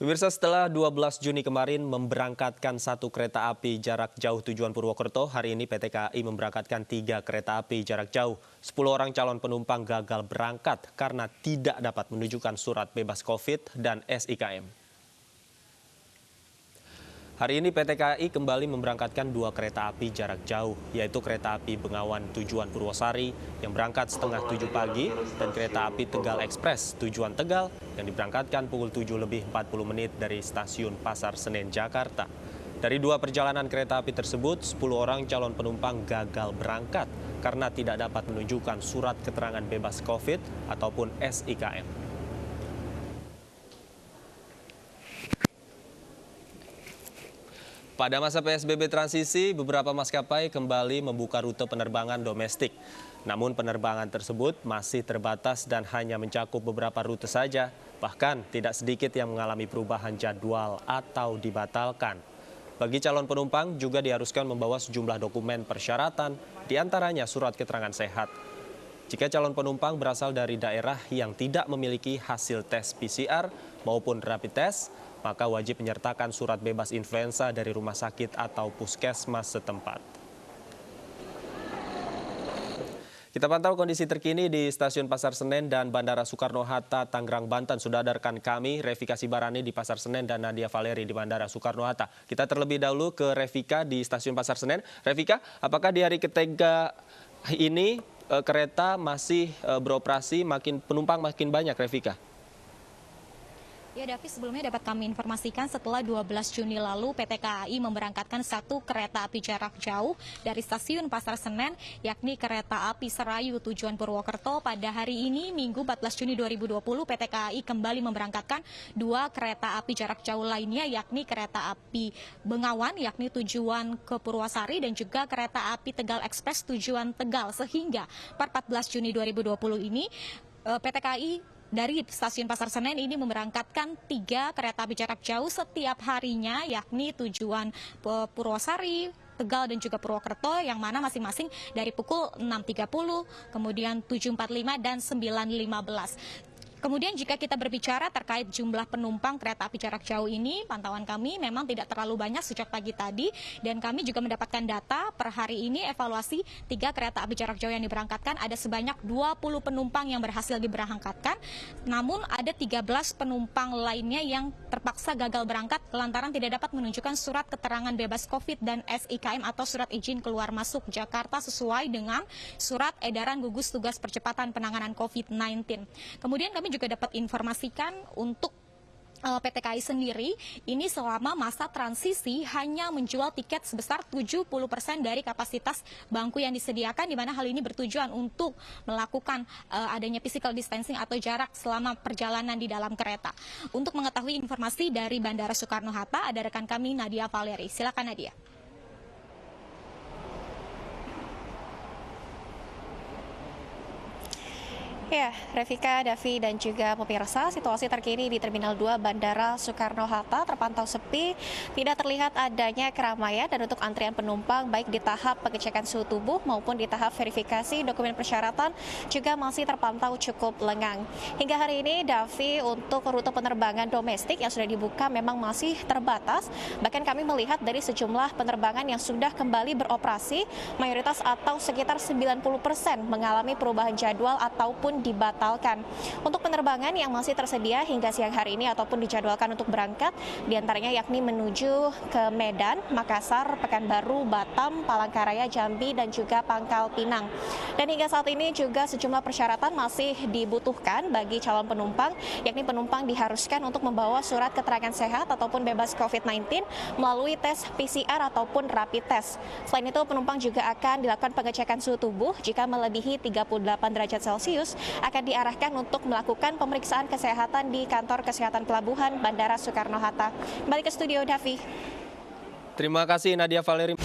Pemirsa, setelah 12 Juni kemarin memberangkatkan satu kereta api jarak jauh tujuan Purwokerto, hari ini PT KAI memberangkatkan 3 kereta api jarak jauh. 10 orang calon penumpang gagal berangkat karena tidak dapat menunjukkan surat bebas COVID dan SIKM. Hari ini PT KAI kembali memberangkatkan 2 kereta api jarak jauh, yaitu kereta api Bengawan tujuan Purwosari yang berangkat setengah 7 pagi dan kereta api Tegal Express tujuan Tegal yang diberangkatkan pukul 7:40 dari stasiun Pasar Senen, Jakarta. Dari 2 perjalanan kereta api tersebut, 10 orang calon penumpang gagal berangkat karena tidak dapat menunjukkan surat keterangan bebas COVID ataupun SIKM. Pada masa PSBB transisi, beberapa maskapai kembali membuka rute penerbangan domestik. Namun penerbangan tersebut masih terbatas dan hanya mencakup beberapa rute saja. Bahkan tidak sedikit yang mengalami perubahan jadwal atau dibatalkan. Bagi calon penumpang juga diharuskan membawa sejumlah dokumen persyaratan, diantaranya surat keterangan sehat. Jika calon penumpang berasal dari daerah yang tidak memiliki hasil tes PCR maupun rapid test, maka wajib menyertakan surat bebas influenza dari rumah sakit atau puskesmas setempat. Kita pantau kondisi terkini di Stasiun Pasar Senen dan Bandara Soekarno-Hatta, Tangerang, Banten. Sudah ada rekan kami, Revika Sibarani di Pasar Senen dan Nadia Valeri di Bandara Soekarno-Hatta. Kita terlebih dahulu ke Revika di Stasiun Pasar Senen. Revika, apakah di hari ketiga ini kereta masih beroperasi, penumpang makin banyak, Revika? Ya, Davi, sebelumnya dapat kami informasikan setelah 12 Juni lalu PT KAI memberangkatkan satu kereta api jarak jauh dari stasiun Pasar Senen, yakni kereta api Serayu tujuan Purwokerto. Pada hari ini, Minggu 14 Juni 2020, PT KAI kembali memberangkatkan 2 kereta api jarak jauh lainnya, yakni kereta api Bengawan, yakni tujuan ke Purwosari, dan juga kereta api Tegal Express tujuan Tegal. Sehingga per 14 Juni 2020 ini, PT KAI dari Stasiun Pasar Senen ini memberangkatkan 3 kereta api jarak jauh setiap harinya, yakni tujuan Purwosari, Tegal, dan juga Purwokerto, yang mana masing-masing dari pukul 6.30, kemudian 7.45 dan 9.15. Kemudian jika kita berbicara terkait jumlah penumpang kereta api jarak jauh ini, pantauan kami memang tidak terlalu banyak sejak pagi tadi, dan kami juga mendapatkan data per hari ini evaluasi 3 kereta api jarak jauh yang diberangkatkan ada sebanyak 20 penumpang yang berhasil diberangkatkan, namun ada 13 penumpang lainnya yang terpaksa gagal berangkat lantaran tidak dapat menunjukkan surat keterangan bebas COVID dan SIKM atau surat izin keluar masuk Jakarta sesuai dengan surat edaran gugus tugas percepatan penanganan COVID-19. Kemudian kami juga dapat informasikan untuk PT KAI sendiri, ini selama masa transisi hanya menjual tiket sebesar 70% dari kapasitas bangku yang disediakan, di mana hal ini bertujuan untuk melakukan adanya physical distancing atau jarak selama perjalanan di dalam kereta. Untuk mengetahui informasi dari Bandara Soekarno-Hatta, ada rekan kami Nadia Valeri. Silakan, Nadia. Ya, Revika, Davi, dan juga pemirsa, situasi terkini di Terminal 2 Bandara Soekarno-Hatta terpantau sepi, tidak terlihat adanya keramaian, dan untuk antrian penumpang baik di tahap pengecekan suhu tubuh maupun di tahap verifikasi dokumen persyaratan juga masih terpantau cukup lengang. Hingga hari ini, Davi, untuk rute penerbangan domestik yang sudah dibuka memang masih terbatas, bahkan kami melihat dari sejumlah penerbangan yang sudah kembali beroperasi, mayoritas atau sekitar 90% mengalami perubahan jadwal ataupun dibatalkan. Untuk penerbangan yang masih tersedia hingga siang hari ini ataupun dijadwalkan untuk berangkat, diantaranya yakni menuju ke Medan, Makassar, Pekanbaru, Batam, Palangkaraya, Jambi, dan juga Pangkal Pinang. Dan hingga saat ini juga sejumlah persyaratan masih dibutuhkan bagi calon penumpang, yakni penumpang diharuskan untuk membawa surat keterangan sehat ataupun bebas COVID-19 melalui tes PCR ataupun rapid test. Selain itu, penumpang juga akan dilakukan pengecekan suhu tubuh jika melebihi 38 derajat Celcius, akan diarahkan untuk melakukan pemeriksaan kesehatan di Kantor Kesehatan Pelabuhan Bandara Soekarno-Hatta. Kembali ke studio, Davi. Terima kasih, Nadia Valeri.